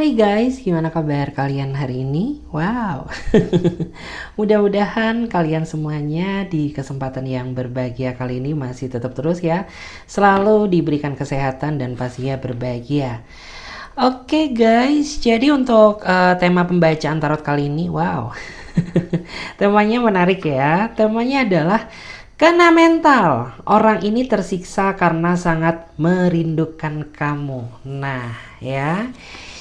Hai guys, gimana kabar kalian hari ini? Wow, mudah-mudahan kalian semuanya di kesempatan yang berbahagia kali ini masih tetap terus ya, selalu diberikan kesehatan dan pastinya berbahagia. Oke guys, jadi untuk tema pembacaan tarot kali ini, wow, temanya menarik ya. Temanya adalah kena mental. Orang ini tersiksa karena sangat merindukan kamu. Nah, ya.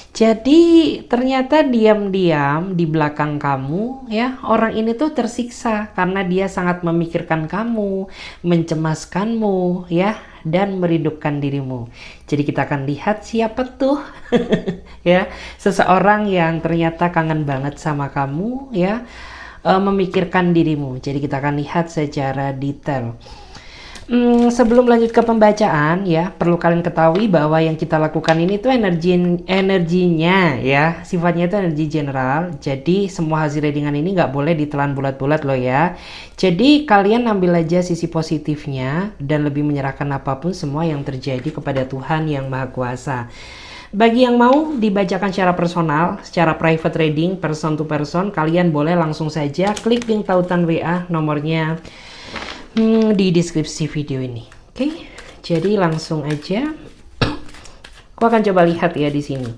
Jadi ternyata diam-diam di belakang kamu ya, orang ini tuh tersiksa karena dia sangat memikirkan kamu, mencemaskanmu ya, dan merindukan dirimu. Jadi kita akan lihat siapa tuh ya, seseorang yang ternyata kangen banget sama kamu ya, memikirkan dirimu. Jadi kita akan lihat secara detail. Sebelum lanjut ke pembacaan ya, perlu kalian ketahui bahwa yang kita lakukan ini tuh energinya ya, sifatnya itu energi general. Jadi semua hasil readingan ini nggak boleh ditelan bulat-bulat loh ya. Jadi kalian ambil aja sisi positifnya dan lebih menyerahkan apapun semua yang terjadi kepada Tuhan yang Maha Kuasa. Bagi yang mau dibacakan secara personal, secara private reading, person to person, kalian boleh langsung saja klik link tautan WA nomornya di deskripsi video ini. Oke, jadi langsung aja. Aku akan coba lihat ya di sini.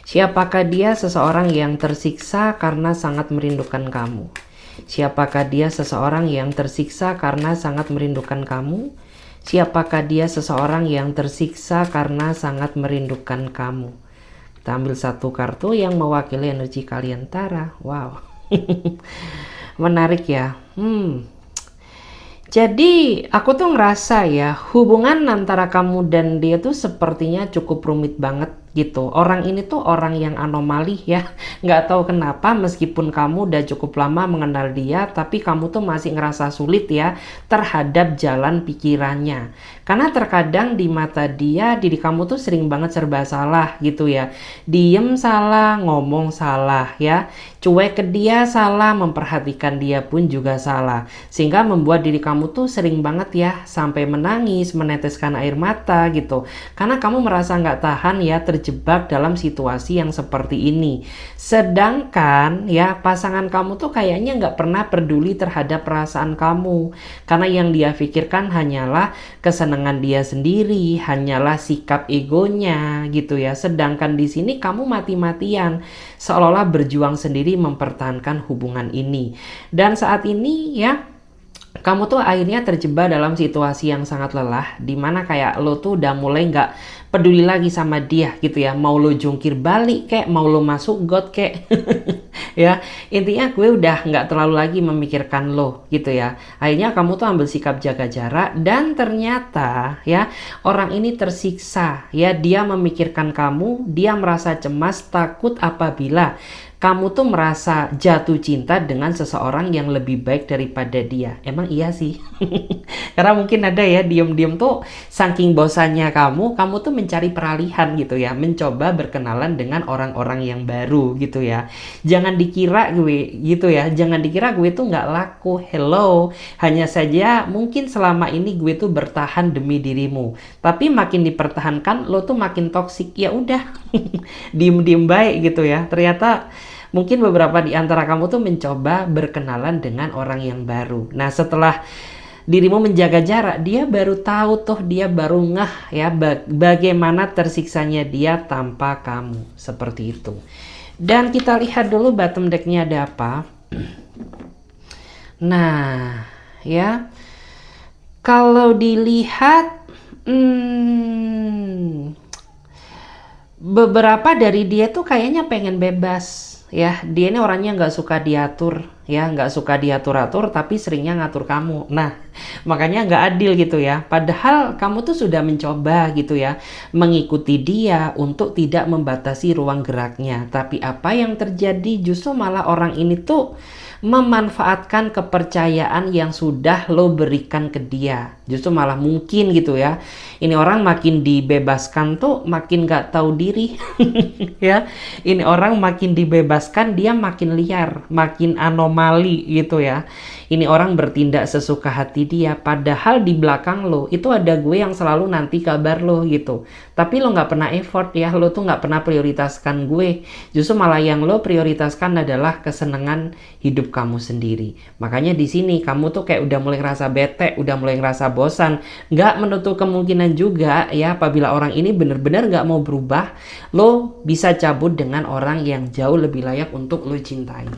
Siapakah dia? Seseorang yang tersiksa karena sangat merindukan kamu. Siapakah dia? Seseorang yang tersiksa karena sangat merindukan kamu. Siapakah dia? Seseorang yang tersiksa karena sangat merindukan kamu. Kita ambil satu kartu yang mewakili energi kalian, Tara. Wow. Menarik ya. Jadi aku tuh ngerasa ya, hubungan antara kamu dan dia tuh sepertinya cukup rumit banget gitu. Orang ini tuh orang yang anomali ya. Nggak tahu kenapa meskipun kamu udah cukup lama mengenal dia, tapi kamu tuh masih ngerasa sulit ya terhadap jalan pikirannya. Karena terkadang di mata dia, diri kamu tuh sering banget serba salah gitu ya. Diem salah, ngomong salah ya. Cuek ke dia salah, memperhatikan dia pun juga salah. Sehingga membuat diri kamu tuh sering banget ya sampai menangis, meneteskan air mata gitu. Karena kamu merasa nggak tahan ya terjebak dalam situasi yang seperti ini. Sedangkan ya pasangan kamu tuh kayaknya nggak pernah peduli terhadap perasaan kamu. Karena yang dia pikirkan hanyalah kesenangan dia sendiri, hanyalah sikap egonya gitu ya. Sedangkan di sini kamu mati-matian seolah-olah berjuang sendiri mempertahankan hubungan ini. Dan saat ini ya, kamu tuh akhirnya terjebak dalam situasi yang sangat lelah, dimana kayak lo tuh udah mulai nggak peduli lagi sama dia gitu ya. Mau lo jungkir balik kek, mau lo masuk got kek ya, intinya gue udah nggak terlalu lagi memikirkan lo gitu ya. Akhirnya kamu tuh ambil sikap jaga jarak, dan ternyata ya orang ini tersiksa ya. Dia memikirkan kamu, dia merasa cemas, takut apabila kamu tuh merasa jatuh cinta dengan seseorang yang lebih baik daripada dia. Emang iya sih. Karena mungkin ada ya, diem-diem tuh saking bosannya kamu tuh mencari peralihan gitu ya, mencoba berkenalan dengan orang-orang yang baru gitu ya. Jangan dikira gue gitu ya, jangan dikira gue tuh nggak laku. Hello, hanya saja mungkin selama ini gue tuh bertahan demi dirimu, tapi makin dipertahankan lo tuh makin toksik. Ya udah, diem-diem baik gitu ya. Ternyata mungkin beberapa di antara kamu tuh mencoba berkenalan dengan orang yang baru. Nah, setelah dirimu menjaga jarak, dia baru tahu tuh, dia baru ngeh ya bagaimana tersiksanya dia tanpa kamu. Seperti itu. Dan kita lihat dulu bottom decknya ada apa. Nah, ya. Kalau dilihat beberapa dari dia tuh kayaknya pengen bebas ya. Dia ini orangnya nggak suka diatur ya, nggak suka diatur-atur, tapi seringnya ngatur kamu. Nah, makanya nggak adil gitu ya. Padahal kamu tuh sudah mencoba gitu ya mengikuti dia untuk tidak membatasi ruang geraknya, tapi apa yang terjadi justru malah orang ini tuh memanfaatkan kepercayaan yang sudah lo berikan ke dia. Justru malah mungkin gitu ya, ini orang makin dibebaskan tuh makin gak tahu diri. Ya, ini orang makin dibebaskan dia makin liar, makin anomali gitu ya. Ini orang bertindak sesuka hati dia, padahal di belakang lo itu ada gue yang selalu nanti kabar lo gitu. Tapi lo nggak pernah effort ya, lo tuh nggak pernah prioritaskan gue. Justru malah yang lo prioritaskan adalah kesenangan hidup kamu sendiri. Makanya di sini kamu tuh kayak udah mulai ngerasa bete, udah mulai ngerasa bosan. Nggak menutup kemungkinan juga ya, apabila orang ini bener-bener nggak mau berubah, lo bisa cabut dengan orang yang jauh lebih layak untuk lo cintai.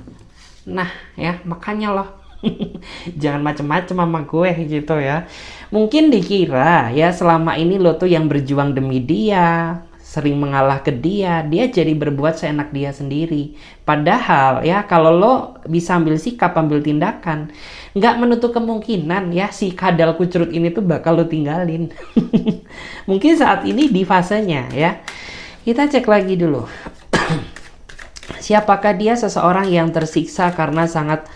Nah ya, makanya lo jangan macem-macem sama gue gitu ya. Mungkin dikira ya selama ini lo tuh yang berjuang demi dia, sering mengalah ke dia, dia jadi berbuat seenak dia sendiri. Padahal ya kalau lo bisa ambil sikap, ambil tindakan, nggak menutup kemungkinan ya si kadal kucurut ini tuh bakal lo tinggalin. Mungkin saat ini di fasenya ya. Kita cek lagi dulu. Siapakah dia? Seseorang yang tersiksa karena sangat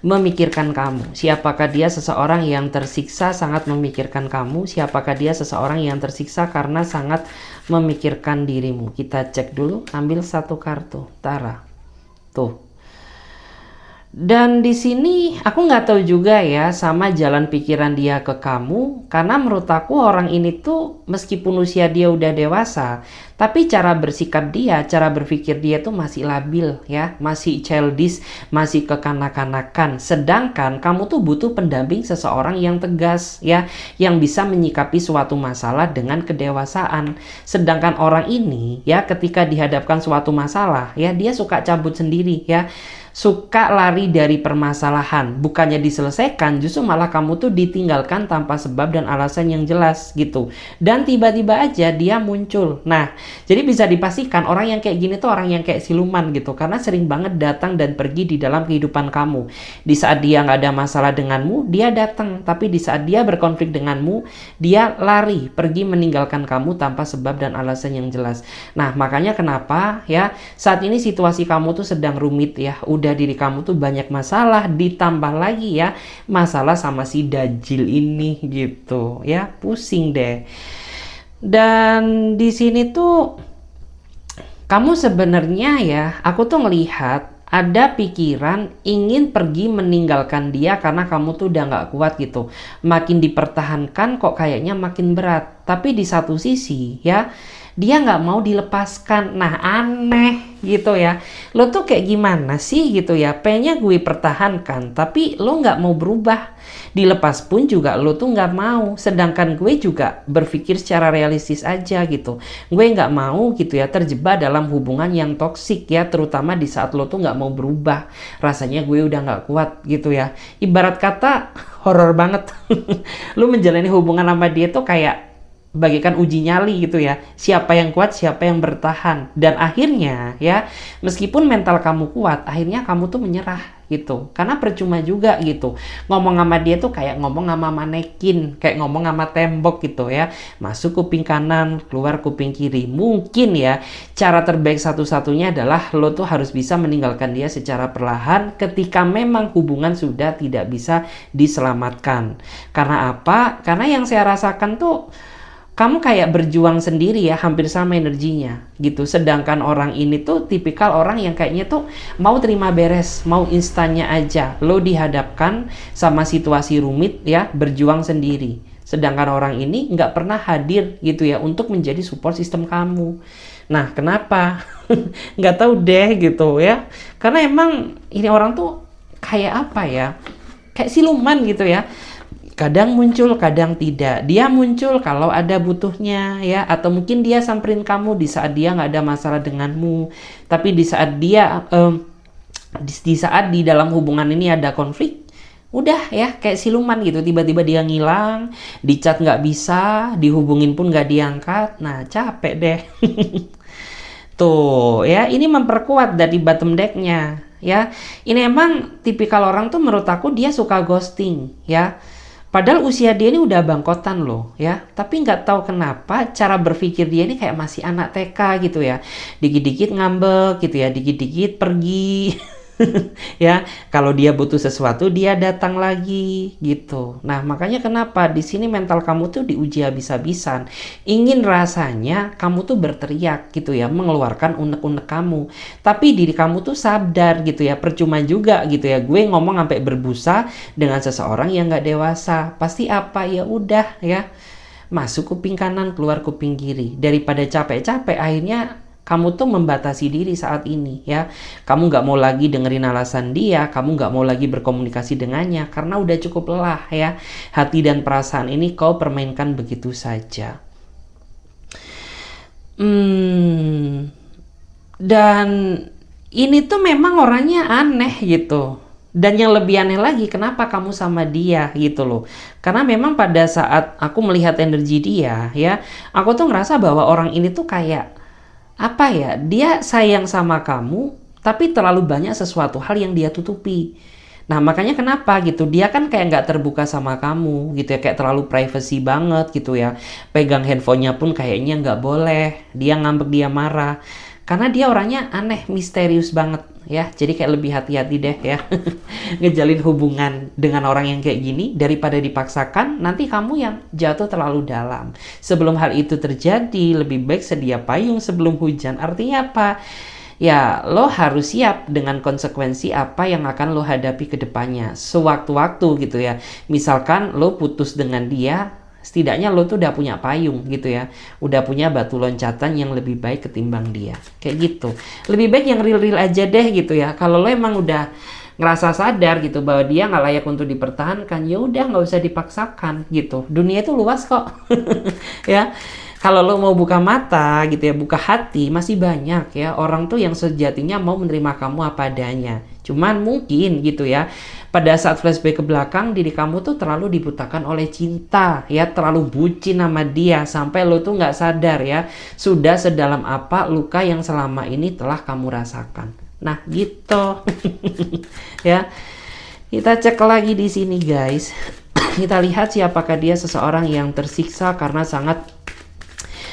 memikirkan kamu. Siapakah dia? Seseorang yang tersiksa sangat memikirkan kamu. Siapakah dia? Seseorang yang tersiksa karena sangat memikirkan dirimu. Kita cek dulu, ambil satu kartu, Tara. Tuh. Dan di sini aku nggak tahu juga ya sama jalan pikiran dia ke kamu, karena menurut aku orang ini tuh meskipun usia dia udah dewasa, tapi cara bersikap dia, cara berpikir dia tuh masih labil ya, masih childish, masih kekanak-kanakan. Sedangkan kamu tuh butuh pendamping seseorang yang tegas ya, yang bisa menyikapi suatu masalah dengan kedewasaan. Sedangkan orang ini ya ketika dihadapkan suatu masalah ya, dia suka cabut sendiri ya. Suka lari dari permasalahan, bukannya diselesaikan, justru malah kamu tuh ditinggalkan tanpa sebab dan alasan yang jelas gitu. Dan tiba-tiba aja dia muncul. Nah, jadi bisa dipastikan orang yang kayak gini tuh orang yang kayak siluman gitu, karena sering banget datang dan pergi di dalam kehidupan kamu. Di saat dia nggak ada masalah denganmu, dia datang, tapi di saat dia berkonflik denganmu, dia lari, pergi meninggalkan kamu tanpa sebab dan alasan yang jelas. Nah, makanya kenapa ya saat ini situasi kamu tuh sedang rumit ya. Udah diri kamu tuh banyak masalah, ditambah lagi ya masalah sama si Dajjal ini gitu ya, pusing deh. Dan di sini tuh kamu sebenarnya ya, aku tuh ngelihat ada pikiran ingin pergi meninggalkan dia karena kamu tuh udah nggak kuat gitu. Makin dipertahankan kok kayaknya makin berat. Tapi di satu sisi ya, dia nggak mau dilepaskan. Nah aneh gitu ya, lo tuh kayak gimana sih gitu ya, pengennya gue pertahankan tapi lo nggak mau berubah, dilepas pun juga lo tuh nggak mau. Sedangkan gue juga berpikir secara realistis aja gitu, gue nggak mau gitu ya terjebak dalam hubungan yang toksik ya, terutama di saat lo tuh nggak mau berubah. Rasanya gue udah nggak kuat gitu ya, ibarat kata horor banget. Lo menjalani hubungan sama dia tuh kayak bagaikan uji nyali gitu ya, siapa yang kuat, siapa yang bertahan. Dan akhirnya ya, meskipun mental kamu kuat, akhirnya kamu tuh menyerah gitu, karena percuma juga gitu. Ngomong sama dia tuh kayak ngomong sama manekin, kayak ngomong sama tembok gitu ya, masuk kuping kanan, keluar kuping kiri. Mungkin ya cara terbaik satu-satunya adalah lo tuh harus bisa meninggalkan dia secara perlahan ketika memang hubungan sudah tidak bisa diselamatkan. Karena apa? Karena yang saya rasakan tuh kamu kayak berjuang sendiri ya, hampir sama energinya gitu. Sedangkan orang ini tuh tipikal orang yang kayaknya tuh mau terima beres, mau instannya aja. Lo dihadapkan sama situasi rumit ya, berjuang sendiri. Sedangkan orang ini nggak pernah hadir gitu ya untuk menjadi support system kamu. Nah kenapa? Nggak tahu deh gitu ya. Karena emang ini orang tuh kayak apa ya, kayak siluman gitu ya. Kadang muncul, kadang tidak. Dia muncul kalau ada butuhnya ya, atau mungkin dia samperin kamu di saat dia nggak ada masalah denganmu. Tapi di saat dia di saat di dalam hubungan ini ada konflik, udah ya kayak siluman gitu, tiba-tiba dia ngilang, di chat nggak bisa, dihubungin pun nggak diangkat. Nah capek deh. Tuh ya, ini memperkuat dari bottom decknya ya. Ini emang tipikal orang tuh menurut aku dia suka ghosting ya. Padahal usia dia ini udah bangkotan loh ya, tapi nggak tahu kenapa cara berpikir dia ini kayak masih anak TK gitu ya, dikit-dikit ngambek gitu ya, dikit-dikit pergi. Ya, kalau dia butuh sesuatu dia datang lagi gitu. Nah, makanya kenapa di sini mental kamu tuh diuji habis-habisan. Ingin rasanya kamu tuh berteriak gitu ya, mengeluarkan unek-unek kamu. Tapi diri kamu tuh sadar gitu ya, percuma juga gitu ya. Gue ngomong sampai berbusa dengan seseorang yang nggak dewasa. Pasti apa ya udah ya. Masuk kuping kanan, keluar kuping kiri. Daripada capek-capek, akhirnya kamu tuh membatasi diri saat ini ya. Kamu nggak mau lagi dengerin alasan dia, kamu nggak mau lagi berkomunikasi dengannya karena udah cukup lelah ya. Hati dan perasaan ini kau permainkan begitu saja. Dan ini tuh memang orangnya aneh gitu. Dan yang lebih aneh lagi, kenapa kamu sama dia gitu loh. Karena memang pada saat aku melihat energi dia ya, aku tuh ngerasa bahwa orang ini tuh kayak apa ya, dia sayang sama kamu tapi terlalu banyak sesuatu hal yang dia tutupi. Nah makanya kenapa gitu, dia kan kayak nggak terbuka sama kamu gitu ya, kayak terlalu privacy banget gitu ya. Pegang handphonenya pun kayaknya nggak boleh, dia ngambek, dia marah. Karena dia orangnya aneh, misterius banget ya. Jadi kayak lebih hati-hati deh ya ngejalin hubungan dengan orang yang kayak gini, daripada dipaksakan nanti kamu yang jatuh terlalu dalam. Sebelum hal itu terjadi, lebih baik sedia payung sebelum hujan. Artinya apa? Ya, lo harus siap dengan konsekuensi apa yang akan lo hadapi ke depannya sewaktu-waktu gitu ya. Misalkan lo putus dengan dia, setidaknya lo tuh udah punya payung gitu ya, udah punya batu loncatan yang lebih baik ketimbang dia, kayak gitu. Lebih baik yang real-real aja deh gitu ya. Kalau lo emang udah ngerasa sadar gitu bahwa dia nggak layak untuk dipertahankan, ya udah nggak usah dipaksakan gitu. Dunia itu luas kok. Ya, kalau lo mau buka mata gitu ya, buka hati, masih banyak ya orang tuh yang sejatinya mau menerima kamu apa adanya. Cuman mungkin gitu ya, pada saat flashback ke belakang, diri kamu tuh terlalu dibutakan oleh cinta ya, terlalu bucin sama dia sampai lo tuh nggak sadar ya, sudah sedalam apa luka yang selama ini telah kamu rasakan. Nah gitu. Ya, kita cek lagi di sini guys. Kita lihat siapakah dia seseorang yang tersiksa karena sangat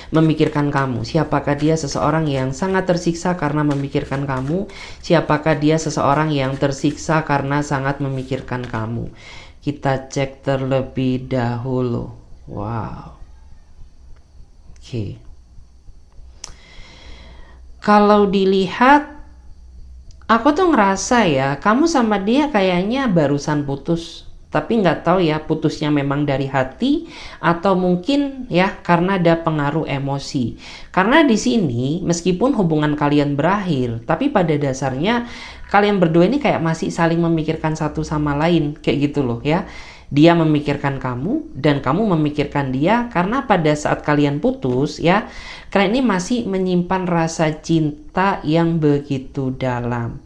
memikirkan kamu. Siapakah dia seseorang yang sangat tersiksa karena memikirkan kamu? Siapakah dia seseorang yang tersiksa karena sangat memikirkan kamu? Kita cek terlebih dahulu. Wow. Oke. Kalau dilihat, aku tuh ngerasa ya, kamu sama dia kayaknya barusan putus. Tapi nggak tahu ya, putusnya memang dari hati atau mungkin ya karena ada pengaruh emosi. Karena di sini meskipun hubungan kalian berakhir, tapi pada dasarnya kalian berdua ini kayak masih saling memikirkan satu sama lain, kayak gitu loh ya. Dia memikirkan kamu dan kamu memikirkan dia, karena pada saat kalian putus ya, kalian ini masih menyimpan rasa cinta yang begitu dalam.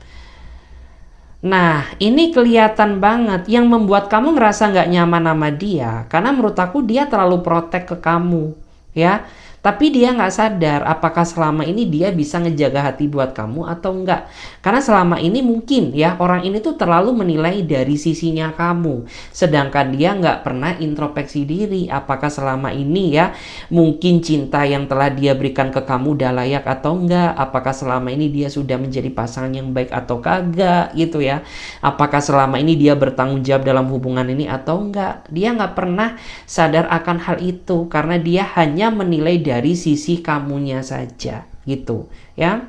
Nah, ini kelihatan banget yang membuat kamu ngerasa nggak nyaman sama dia, karena menurut aku dia terlalu protek ke kamu, ya. Tapi dia nggak sadar apakah selama ini dia bisa ngejaga hati buat kamu atau enggak. Karena selama ini mungkin ya orang ini tuh terlalu menilai dari sisinya kamu. Sedangkan dia nggak pernah introspeksi diri. Apakah selama ini ya mungkin cinta yang telah dia berikan ke kamu udah layak atau enggak. Apakah selama ini dia sudah menjadi pasangan yang baik atau kagak gitu ya. Apakah selama ini dia bertanggung jawab dalam hubungan ini atau enggak. Dia nggak pernah sadar akan hal itu. Karena dia hanya menilai dari sisi kamunya saja gitu ya.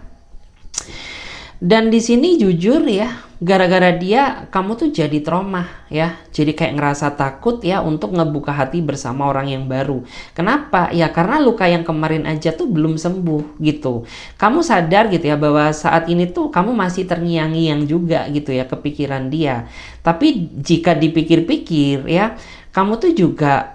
Dan di sini jujur ya, gara-gara dia kamu tuh jadi trauma ya. Jadi kayak ngerasa takut ya untuk ngebuka hati bersama orang yang baru. Kenapa? Ya karena luka yang kemarin aja tuh belum sembuh gitu. Kamu sadar gitu ya bahwa saat ini tuh kamu masih terngiang-ngiang juga gitu ya kepikiran dia. Tapi jika dipikir-pikir ya, kamu tuh juga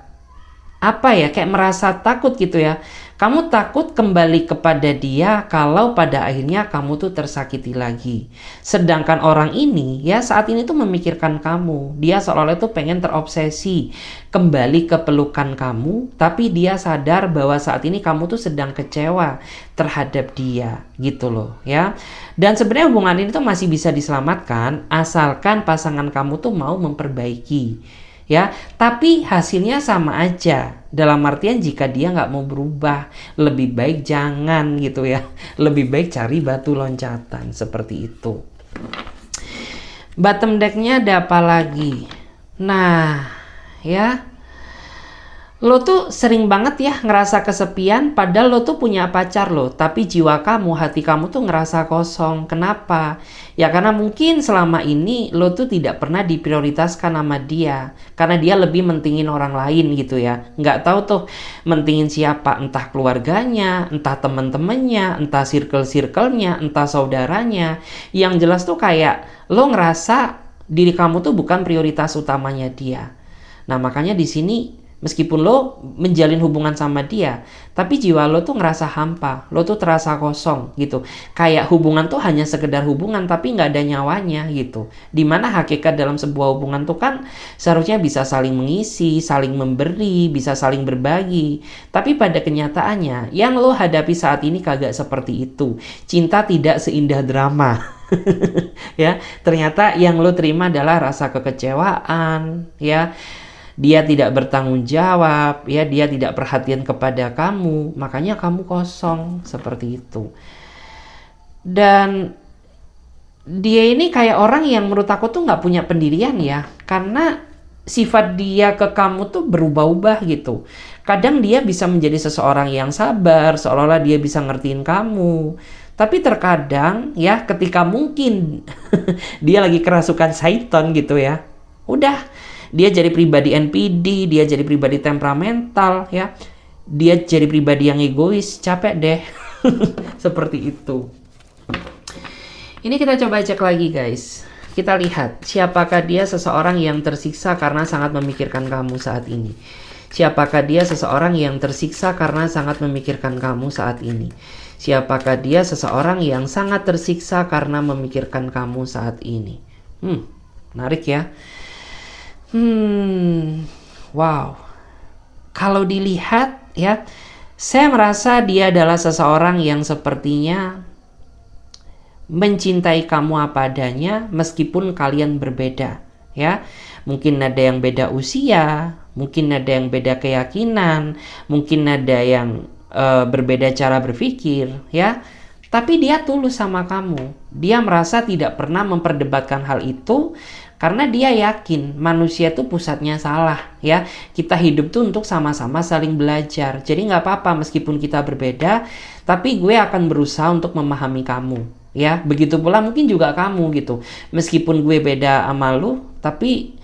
apa ya, kayak merasa takut gitu ya. Kamu takut kembali kepada dia kalau pada akhirnya kamu tuh tersakiti lagi. Sedangkan orang ini ya saat ini tuh memikirkan kamu. Dia seolah-olah tuh pengen terobsesi kembali ke pelukan kamu, tapi dia sadar bahwa saat ini kamu tuh sedang kecewa terhadap dia gitu loh ya. Dan sebenarnya hubungan ini tuh masih bisa diselamatkan asalkan pasangan kamu tuh mau memperbaiki. Ya, tapi hasilnya sama aja. Dalam artian jika dia nggak mau berubah, lebih baik jangan gitu ya. Lebih baik cari batu loncatan seperti itu. Bottom decknya ada apa lagi? Nah, ya, lo tuh sering banget ya ngerasa kesepian, padahal lo tuh punya pacar lo, tapi jiwa kamu, hati kamu tuh ngerasa kosong. Kenapa? Ya karena mungkin selama ini lo tuh tidak pernah diprioritaskan sama dia, karena dia lebih mentingin orang lain gitu ya. Nggak tahu tuh mentingin siapa, entah keluarganya, entah temen-temennya, entah circle-circle-nya, entah saudaranya. Yang jelas tuh kayak lo ngerasa diri kamu tuh bukan prioritas utamanya dia. Nah makanya di sini meskipun lo menjalin hubungan sama dia, tapi jiwa lo tuh ngerasa hampa, lo tuh terasa kosong gitu. Kayak hubungan tuh hanya sekedar hubungan tapi nggak ada nyawanya gitu. Dimana hakikat dalam sebuah hubungan tuh kan seharusnya bisa saling mengisi, saling memberi, bisa saling berbagi. Tapi pada kenyataannya, yang lo hadapi saat ini kagak seperti itu. Cinta tidak seindah drama. Ya, ternyata yang lo terima adalah rasa kekecewaan, ya. Dia tidak bertanggung jawab, ya, dia tidak perhatian kepada kamu, makanya kamu kosong seperti itu. Dan dia ini kayak orang yang menurut aku tuh nggak punya pendirian ya, karena sifat dia ke kamu tuh berubah-ubah gitu. Kadang dia bisa menjadi seseorang yang sabar, seolah-olah dia bisa ngertiin kamu. Tapi terkadang ya ketika mungkin dia lagi kerasukan syaiton gitu ya, udah dia jadi pribadi NPD, dia jadi pribadi temperamental ya. Dia jadi pribadi yang egois, capek deh. Seperti itu. Ini kita coba cek lagi guys. Kita lihat siapakah dia seseorang yang tersiksa karena sangat memikirkan kamu saat ini. Siapakah dia seseorang yang tersiksa karena sangat memikirkan kamu saat ini. Siapakah dia seseorang yang sangat tersiksa karena memikirkan kamu saat ini. Menarik ya. Wow. Kalau dilihat ya, saya merasa dia adalah seseorang yang sepertinya mencintai kamu apa adanya meskipun kalian berbeda, ya. Mungkin ada yang beda usia, mungkin ada yang beda keyakinan, mungkin ada yang berbeda cara berpikir, ya. Tapi dia tulus sama kamu. Dia merasa tidak pernah memperdebatkan hal itu karena dia yakin manusia itu pusatnya salah, ya. Kita hidup tuh untuk sama-sama saling belajar. Jadi nggak apa-apa meskipun kita berbeda, tapi gue akan berusaha untuk memahami kamu, ya. Begitu pula mungkin juga kamu gitu. Meskipun gue beda sama lu, tapi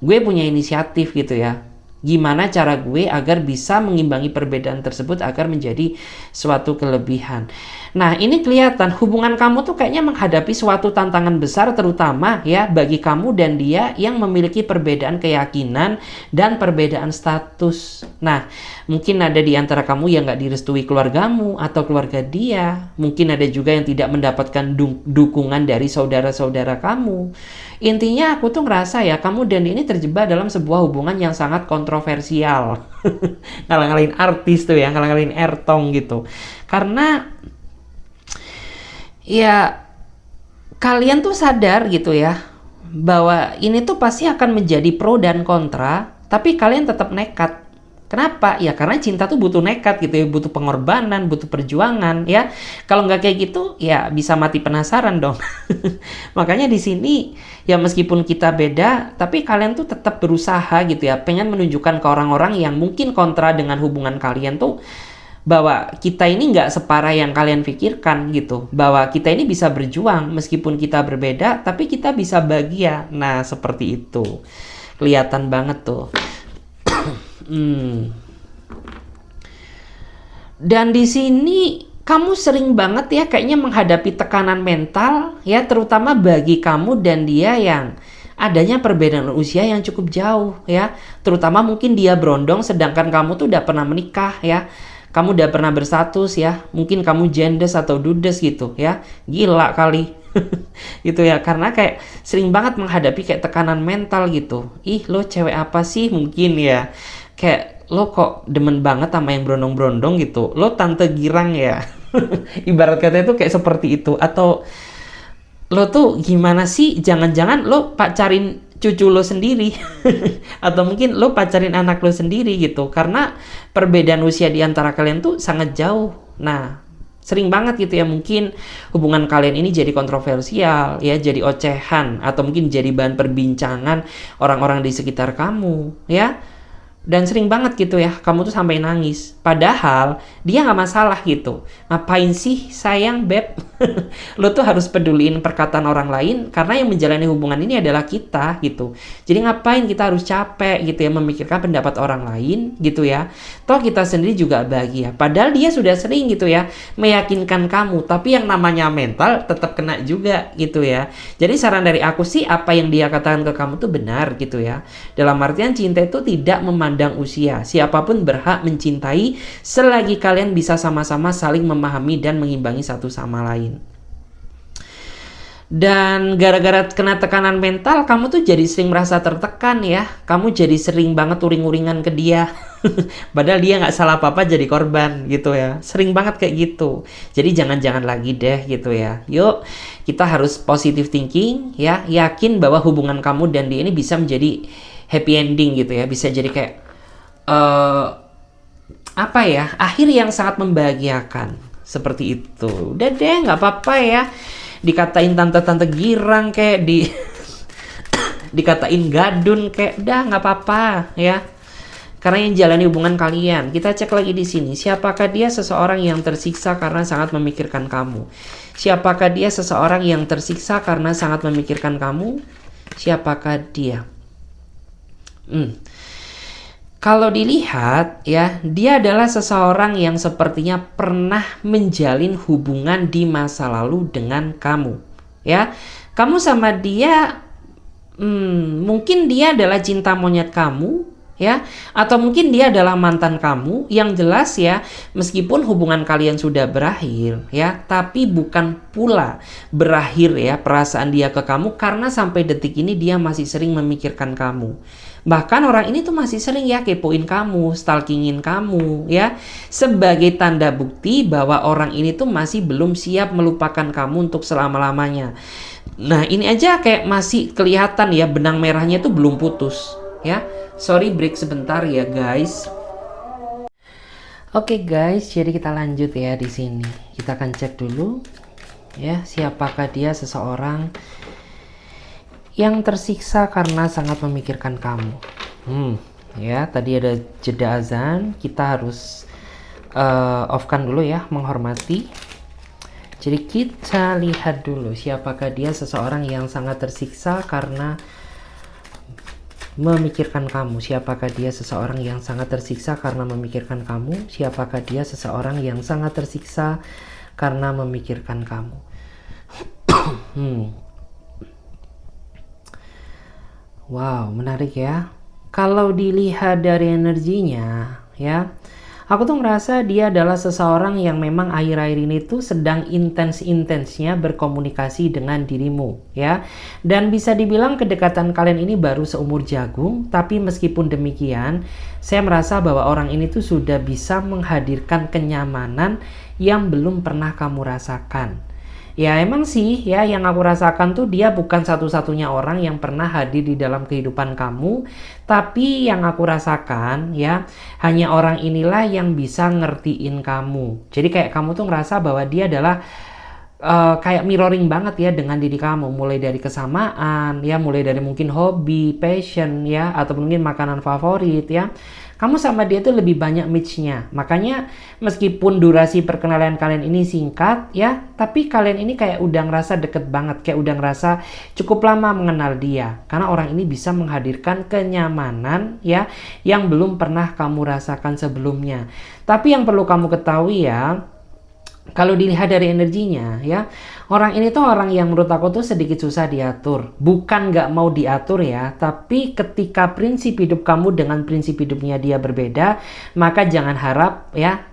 gue punya inisiatif gitu ya. Gimana cara gue agar bisa mengimbangi perbedaan tersebut agar menjadi suatu kelebihan. Nah, ini kelihatan hubungan kamu tuh kayaknya menghadapi suatu tantangan besar, terutama ya bagi kamu dan dia yang memiliki perbedaan keyakinan dan perbedaan status. Nah, mungkin ada di antara kamu yang gak direstui keluargamu atau keluarga dia. Mungkin ada juga yang tidak mendapatkan dukungan dari saudara-saudara kamu. Intinya aku tuh ngerasa ya kamu dan ini terjebak dalam sebuah hubungan yang sangat kontroversial. Ngalah-ngalahin artis tuh ya, ngalah-ngalahin Ertong gitu. Karena ya kalian tuh sadar gitu ya bahwa ini tuh pasti akan menjadi pro dan kontra, tapi kalian tetap nekat. Kenapa? Ya karena cinta tuh butuh nekat gitu ya, butuh pengorbanan, butuh perjuangan ya. Kalau nggak kayak gitu ya bisa mati penasaran dong. Makanya di sini ya meskipun kita beda, tapi kalian tuh tetap berusaha gitu ya, pengen menunjukkan ke orang-orang yang mungkin kontra dengan hubungan kalian tuh bahwa kita ini nggak separah yang kalian pikirkan gitu, bahwa kita ini bisa berjuang meskipun kita berbeda, tapi kita bisa bahagia. Nah seperti itu, kelihatan banget tuh. Dan di sini kamu sering banget ya kayaknya menghadapi tekanan mental ya, terutama bagi kamu dan dia yang adanya perbedaan usia yang cukup jauh ya. Terutama mungkin dia berondong sedangkan kamu tuh udah pernah menikah ya. Kamu udah pernah berstatus ya. Mungkin kamu jendes atau dudes gitu ya. Gila kali. Gitu ya, karena kayak sering banget menghadapi kayak tekanan mental gitu. Ih, lo cewek apa sih mungkin ya. Kayak lo kok demen banget sama yang berondong-berondong gitu. Lo tante girang ya. Ibarat kata itu kayak seperti itu. Atau lo tuh gimana sih? Jangan-jangan lo pacarin cucu lo sendiri. Atau mungkin lo pacarin anak lo sendiri gitu. Karena perbedaan usia di antara kalian tuh sangat jauh. Nah, Sering banget gitu ya, mungkin hubungan kalian ini jadi kontroversial ya, jadi ocehan atau mungkin jadi bahan perbincangan orang-orang di sekitar kamu ya. Dan sering banget gitu ya, kamu tuh sampai nangis. Padahal dia nggak masalah gitu. Ngapain sih sayang beb? Lo tuh harus peduliin perkataan orang lain karena yang menjalani hubungan ini adalah kita gitu. Jadi ngapain kita harus capek gitu ya memikirkan pendapat orang lain gitu ya. Toh kita sendiri juga bahagia. Padahal dia sudah sering gitu ya meyakinkan kamu, tapi yang namanya mental tetap kena juga gitu ya. Jadi saran dari aku sih, apa yang dia katakan ke kamu tuh benar gitu ya. Dalam artian cinta itu tidak memandang usia. Siapapun berhak mencintai selagi kalian bisa sama-sama saling memahami dan mengimbangi satu sama lain. Dan gara-gara kena tekanan mental, kamu tuh jadi sering merasa tertekan ya. Kamu jadi sering banget uring-uringan ke dia. Padahal dia nggak salah apa-apa jadi korban gitu ya. Sering banget kayak gitu. Jadi jangan-jangan lagi deh gitu ya. Yuk, kita harus positive thinking ya. Yakin bahwa hubungan kamu dan dia ini bisa menjadi happy ending gitu ya. Bisa jadi kayak apa ya, akhir yang sangat membahagiakan seperti itu. Udah deh, nggak apa-apa ya dikatain tante-tante girang kayak dikatain gadun kayak, udah nggak apa-apa ya, karena yang jalani hubungan kalian. Kita cek lagi di sini, siapakah dia? Seseorang yang tersiksa karena sangat memikirkan kamu. Siapakah dia? Seseorang yang tersiksa karena sangat memikirkan kamu. Siapakah dia? Kalau dilihat ya, dia adalah seseorang yang sepertinya pernah menjalin hubungan di masa lalu dengan kamu. Ya, kamu sama dia, mungkin dia adalah cinta monyet kamu, ya, atau mungkin dia adalah mantan kamu. Yang jelas ya, meskipun hubungan kalian sudah berakhir, ya, tapi bukan pula berakhir ya perasaan dia ke kamu, karena sampai detik ini dia masih sering memikirkan kamu. Bahkan orang ini tuh masih sering ya kepoin kamu, stalkingin kamu ya, sebagai tanda bukti bahwa orang ini tuh masih belum siap melupakan kamu untuk selama-lamanya. Nah, ini aja kayak masih kelihatan ya, benang merahnya tuh belum putus ya. Sorry, break sebentar ya guys. Oke guys, jadi kita lanjut ya di sini. Kita akan cek dulu ya, siapakah dia? Seseorang yang tersiksa karena sangat memikirkan kamu. Ya, tadi ada jeda azan, kita harus off-kan dulu ya, menghormati. Jadi kita lihat dulu siapakah dia? Seseorang yang sangat tersiksa karena memikirkan kamu. Siapakah dia? Seseorang yang sangat tersiksa karena memikirkan kamu. Siapakah dia? Seseorang yang sangat tersiksa karena memikirkan kamu. Wow, menarik ya. Kalau dilihat dari energinya ya, aku tuh ngerasa dia adalah seseorang yang memang akhir-akhir ini tuh sedang intens-intensnya berkomunikasi dengan dirimu ya. Dan bisa dibilang kedekatan kalian ini baru seumur jagung, tapi meskipun demikian, saya merasa bahwa orang ini tuh sudah bisa menghadirkan kenyamanan yang belum pernah kamu rasakan. Ya emang sih ya, yang aku rasakan tuh dia bukan satu-satunya orang yang pernah hadir di dalam kehidupan kamu. Tapi yang aku rasakan ya, hanya orang inilah yang bisa ngertiin kamu. Jadi kayak kamu tuh ngerasa bahwa dia adalah kayak mirroring banget ya dengan diri kamu. Mulai dari kesamaan ya, mulai dari mungkin hobi, passion ya, atau mungkin makanan favorit ya. Kamu sama dia tuh lebih banyak match-nya. Makanya meskipun durasi perkenalan kalian ini singkat ya, tapi kalian ini kayak udah ngerasa deket banget, kayak udah ngerasa cukup lama mengenal dia. Karena orang ini bisa menghadirkan kenyamanan ya, yang belum pernah kamu rasakan sebelumnya. Tapi yang perlu kamu ketahui ya, kalau dilihat dari energinya ya, orang ini tuh orang yang menurut aku tuh sedikit susah diatur. Bukan nggak mau diatur ya, tapi ketika prinsip hidup kamu dengan prinsip hidupnya dia berbeda, maka jangan harap ya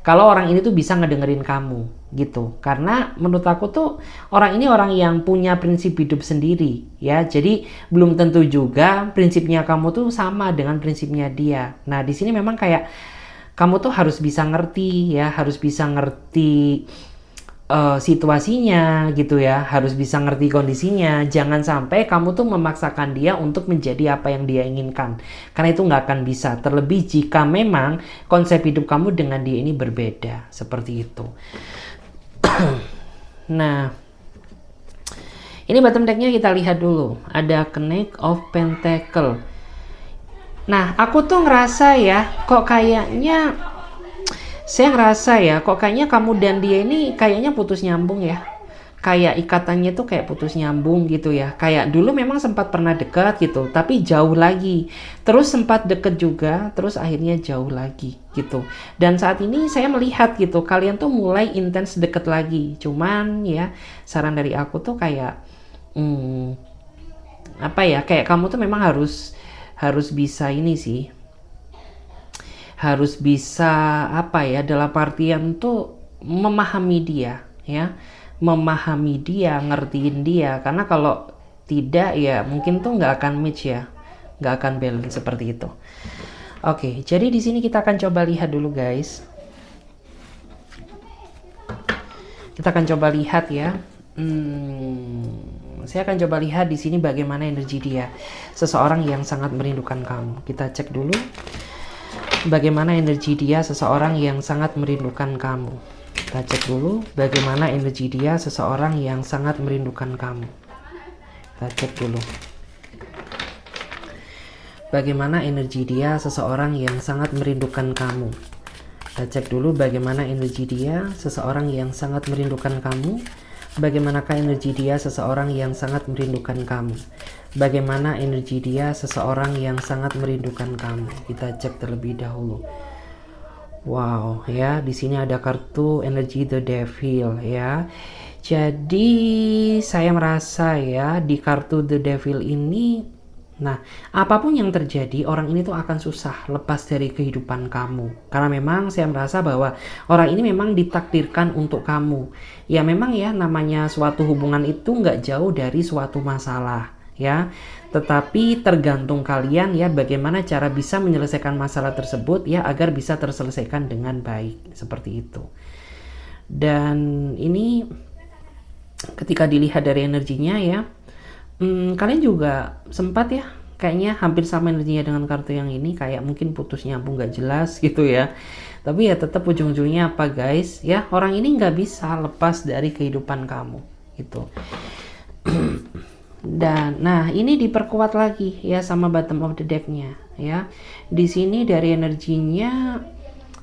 kalau orang ini tuh bisa ngedengerin kamu gitu. Karena menurut aku tuh orang ini orang yang punya prinsip hidup sendiri ya. Jadi belum tentu juga prinsipnya kamu tuh sama dengan prinsipnya dia. Nah, di sini memang kayak kamu tuh harus bisa ngerti ya, harus bisa ngerti situasinya gitu ya, harus bisa ngerti kondisinya. Jangan sampai kamu tuh memaksakan dia untuk menjadi apa yang dia inginkan, karena itu nggak akan bisa, terlebih jika memang konsep hidup kamu dengan dia ini berbeda, seperti itu. Nah, ini bottom decknya kita lihat dulu, ada Knight of Pentacle. Nah, aku tuh ngerasa ya, kok kayaknya kamu dan dia ini kayaknya putus nyambung ya. Kayak ikatannya tuh kayak putus nyambung gitu ya. Kayak dulu memang sempat pernah dekat gitu, tapi jauh lagi. Terus sempat deket juga, terus akhirnya jauh lagi gitu. Dan saat ini saya melihat gitu, kalian tuh mulai intens deket lagi. Cuman ya, saran dari aku tuh kayak apa ya, kayak kamu tuh memang harus bisa ini sih, harus bisa apa ya, dalam artian tuh memahami dia ya, memahami dia, ngertiin dia, karena kalau tidak ya mungkin tuh nggak akan match ya, nggak akan balance seperti itu. Oke, jadi di sini kita akan coba lihat dulu guys, kita akan coba lihat ya. Saya akan coba lihat di sini bagaimana energi dia, seseorang yang sangat merindukan kamu. Kita cek dulu bagaimana energi dia, seseorang yang sangat merindukan kamu. Kita cek dulu bagaimana energi dia, seseorang yang sangat merindukan kamu. Kita cek dulu bagaimana energi dia, seseorang yang sangat merindukan kamu. Kita cek dulu bagaimana energi dia, seseorang yang sangat merindukan kamu. Bagaimanakah energi dia, seseorang yang sangat merindukan kamu? Bagaimana energi dia, seseorang yang sangat merindukan kamu? Kita cek terlebih dahulu. Wow, ya, di sini ada kartu energi The Devil ya. Jadi saya merasa ya di kartu The Devil ini, nah, apapun yang terjadi, orang ini tuh akan susah lepas dari kehidupan kamu. Karena memang saya merasa bahwa orang ini memang ditakdirkan untuk kamu. Ya memang ya, namanya suatu hubungan itu nggak jauh dari suatu masalah ya. Tetapi tergantung kalian ya, bagaimana cara bisa menyelesaikan masalah tersebut ya, agar bisa terselesaikan dengan baik. Seperti itu. Dan ini ketika dilihat dari energinya ya, kalian juga sempat ya kayaknya hampir sama energinya dengan kartu yang ini, kayak mungkin putus nyambung gak jelas gitu ya. Tapi ya tetap ujung-ujungnya apa guys ya, orang ini nggak bisa lepas dari kehidupan kamu gitu. Dan nah ini diperkuat lagi ya sama bottom of the decknya ya. Di sini dari energinya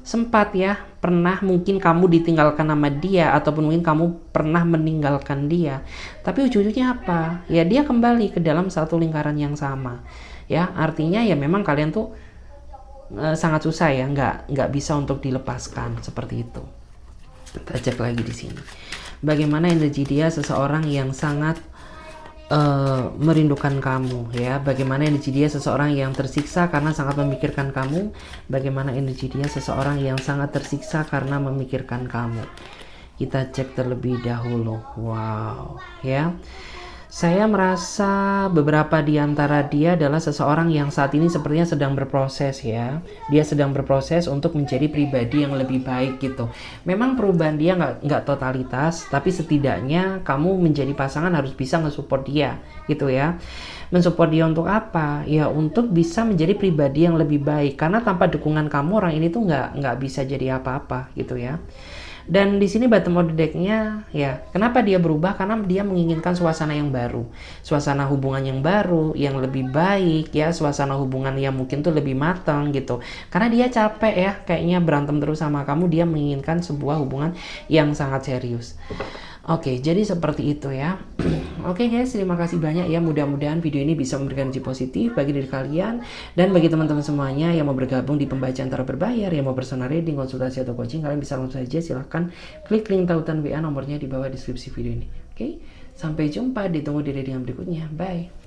sempat ya, pernah mungkin kamu ditinggalkan sama dia, ataupun mungkin kamu pernah meninggalkan dia, tapi ujung-ujungnya apa ya, dia kembali ke dalam satu lingkaran yang sama ya. Artinya ya memang kalian tuh sangat susah ya, nggak bisa untuk dilepaskan, seperti itu. Kita cek lagi di sini bagaimana energi dia, seseorang yang sangat merindukan kamu ya. Bagaimana energi dia, seseorang yang tersiksa karena sangat memikirkan kamu. Bagaimana energi dia, seseorang yang sangat tersiksa karena memikirkan kamu. Kita cek terlebih dahulu. Wow ya, saya merasa beberapa di antara dia adalah seseorang yang saat ini sepertinya sedang berproses ya. Dia sedang berproses untuk menjadi pribadi yang lebih baik gitu. Memang perubahan dia nggak totalitas, tapi setidaknya kamu menjadi pasangan harus bisa nge-support dia gitu ya. Mensupport dia untuk apa? Ya untuk bisa menjadi pribadi yang lebih baik. Karena tanpa dukungan kamu, orang ini tuh nggak bisa jadi apa-apa gitu ya. Dan di sini bottom of the deck-nya ya, kenapa dia berubah? Karena dia menginginkan suasana yang baru, suasana hubungan yang baru, yang lebih baik ya, suasana hubungan yang mungkin tuh lebih matang gitu. Karena dia capek ya, kayaknya berantem terus sama kamu, dia menginginkan sebuah hubungan yang sangat serius. Oke, jadi seperti itu ya. Oke guys, terima kasih banyak ya. Mudah-mudahan video ini bisa memberikan energi positif bagi diri kalian dan bagi teman-teman semuanya yang mau bergabung di pembacaan tarot berbayar, yang mau personal reading, konsultasi atau coaching, kalian bisa langsung saja silahkan klik link tautan WA nomornya di bawah deskripsi video ini. Oke, sampai jumpa, ditunggu di reading berikutnya. Bye.